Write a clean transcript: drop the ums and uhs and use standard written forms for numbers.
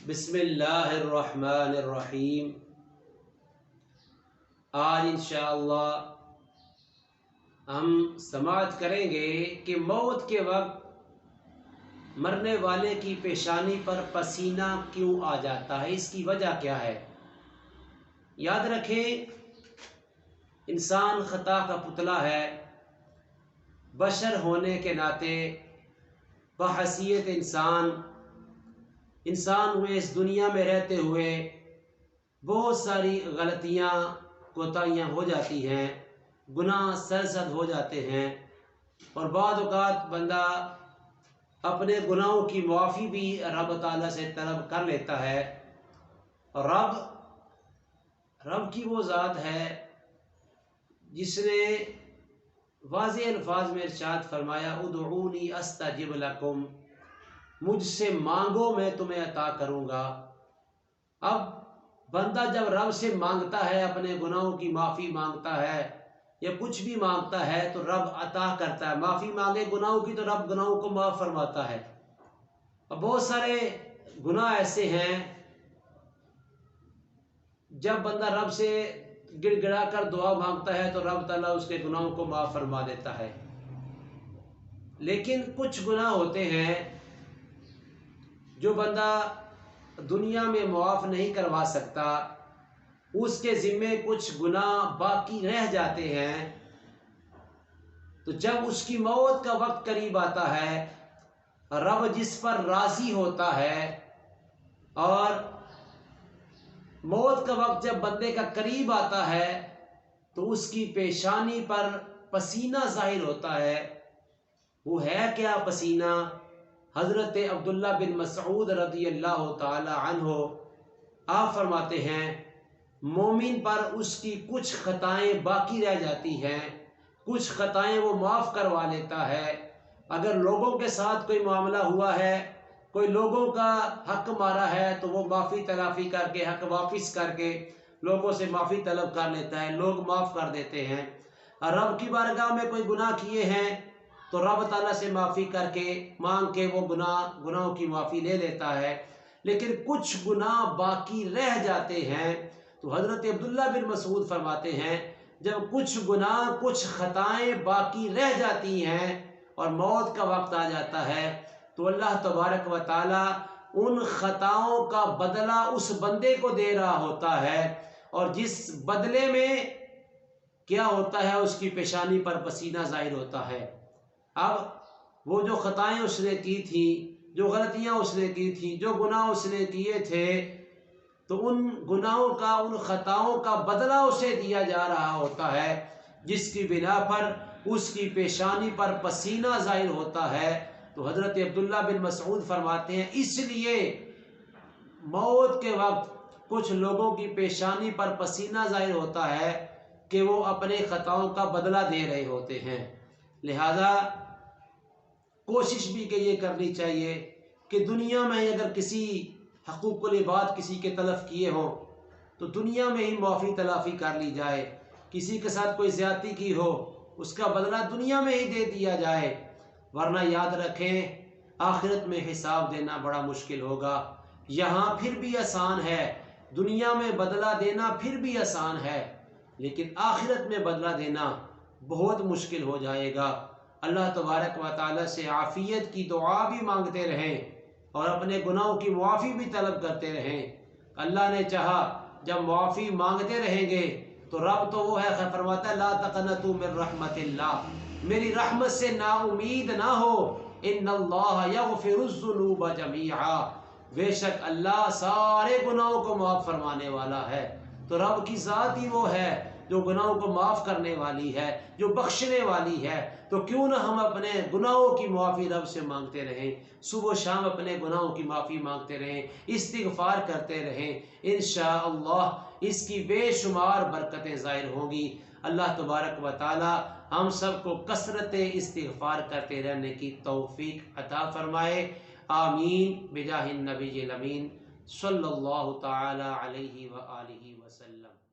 بسم اللہ الرحمن الرحیم۔ آج انشاءاللہ ہم سماعت کریں گے کہ موت کے وقت مرنے والے کی پیشانی پر پسینہ کیوں آ جاتا ہے، اس کی وجہ کیا ہے۔ یاد رکھیں، انسان خطا کا پتلا ہے۔ بشر ہونے کے ناطے بحیثیت انسان ہوئے اس دنیا میں رہتے ہوئے بہت ساری غلطیاں کوتاہیاں ہو جاتی ہیں، گناہ سرزد ہو جاتے ہیں، اور بعض اوقات بندہ اپنے گناہوں کی معافی بھی رب تعالیٰ سے طلب کر لیتا ہے۔ اور رب کی وہ ذات ہے جس نے واضح الفاظ میں ارشاد فرمایا، ادعونی استجب لکم، مجھ سے مانگو میں تمہیں عطا کروں گا۔ اب بندہ جب رب سے مانگتا ہے، اپنے گناہوں کی معافی مانگتا ہے یا کچھ بھی مانگتا ہے تو رب عطا کرتا ہے۔ معافی مانگے گناہوں کی تو رب گناہوں کو معاف فرماتا ہے۔ اب بہت سارے گناہ ایسے ہیں جب بندہ رب سے گڑ گڑا کر دعا مانگتا ہے تو رب تعالیٰ اس کے گناہوں کو معاف فرما دیتا ہے۔ لیکن کچھ گناہ ہوتے ہیں جو بندہ دنیا میں معاف نہیں کروا سکتا، اس کے ذمے کچھ گناہ باقی رہ جاتے ہیں۔ تو جب اس کی موت کا وقت قریب آتا ہے، رب جس پر راضی ہوتا ہے، اور موت کا وقت جب بندے کا قریب آتا ہے تو اس کی پیشانی پر پسینہ ظاہر ہوتا ہے۔ وہ ہے کیا پسینہ؟ حضرت عبداللہ بن مسعود رضی اللہ تعالی عنہ آپ فرماتے ہیں، مومن پر اس کی کچھ خطائیں باقی رہ جاتی ہیں، کچھ خطائیں وہ معاف کروا لیتا ہے۔ اگر لوگوں کے ساتھ کوئی معاملہ ہوا ہے، کوئی لوگوں کا حق مارا ہے تو وہ معافی تلافی کر کے، حق واپس کر کے لوگوں سے معافی طلب کر لیتا ہے، لوگ معاف کر دیتے ہیں۔ اور رب کی بارگاہ میں کوئی گناہ کیے ہیں تو رب تعالیٰ سے معافی کر کے مانگ کے وہ گناہوں کی معافی لے لیتا ہے۔ لیکن کچھ گناہ باقی رہ جاتے ہیں تو حضرت عبداللہ بن مسعود فرماتے ہیں، جب کچھ گناہ کچھ خطائیں باقی رہ جاتی ہیں اور موت کا وقت آ جاتا ہے تو اللہ تبارک و تعالیٰ ان خطاؤں کا بدلہ اس بندے کو دے رہا ہوتا ہے، اور جس بدلے میں کیا ہوتا ہے، اس کی پیشانی پر پسینہ ظاہر ہوتا ہے۔ اب وہ جو خطائیں اس نے کی تھی، جو غلطیاں اس نے کی تھی، جو گناہ اس نے کیے تھے، تو ان گناہوں کا، ان خطاؤں کا بدلہ اسے دیا جا رہا ہوتا ہے، جس کی بنا پر اس کی پیشانی پر پسینہ ظاہر ہوتا ہے۔ تو حضرت عبداللہ بن مسعود فرماتے ہیں، اس لیے موت کے وقت کچھ لوگوں کی پیشانی پر پسینہ ظاہر ہوتا ہے کہ وہ اپنے خطاؤں کا بدلہ دے رہے ہوتے ہیں۔ لہذا کوشش بھی کہ یہ کرنی چاہیے کہ دنیا میں اگر کسی حقوق العباد کسی کے تلف کیے ہوں تو دنیا میں ہی معافی تلافی کر لی جائے۔ کسی کے ساتھ کوئی زیادتی کی ہو، اس کا بدلہ دنیا میں ہی دے دیا جائے، ورنہ یاد رکھیں آخرت میں حساب دینا بڑا مشکل ہوگا۔ یہاں پھر بھی آسان ہے، دنیا میں بدلہ دینا پھر بھی آسان ہے، لیکن آخرت میں بدلہ دینا بہت مشکل ہو جائے گا۔ اللہ تبارک و تعالیٰ سے عافیت کی دعا بھی مانگتے رہیں اور اپنے گناہوں کی معافی بھی طلب کرتے رہیں۔ اللہ نے چاہا جب معافی مانگتے رہیں گے تو رب تو وہ ہے، فرماتا ہے لا تقنطوا من رحمت اللہ، میری رحمت سے نا امید نہ ہو، ان اللہ یغفر الذنوب جمیعا، بے شک اللہ سارے گناہوں کو معاف فرمانے والا ہے۔ تو رب کی ذات ہی وہ ہے جو گناہوں کو معاف کرنے والی ہے، جو بخشنے والی ہے۔ تو کیوں نہ ہم اپنے گناہوں کی معافی رب سے مانگتے رہیں، صبح و شام اپنے گناہوں کی معافی مانگتے رہیں، استغفار کرتے رہیں، انشاءاللہ اس کی بے شمار برکتیں ظاہر ہوں گی۔ اللہ تبارک و تعالی ہم سب کو کثرت استغفار کرتے رہنے کی توفیق عطا فرمائے، آمین بجاہ النبی الامین صلی اللہ تعالی علیہ وآلہ وسلم۔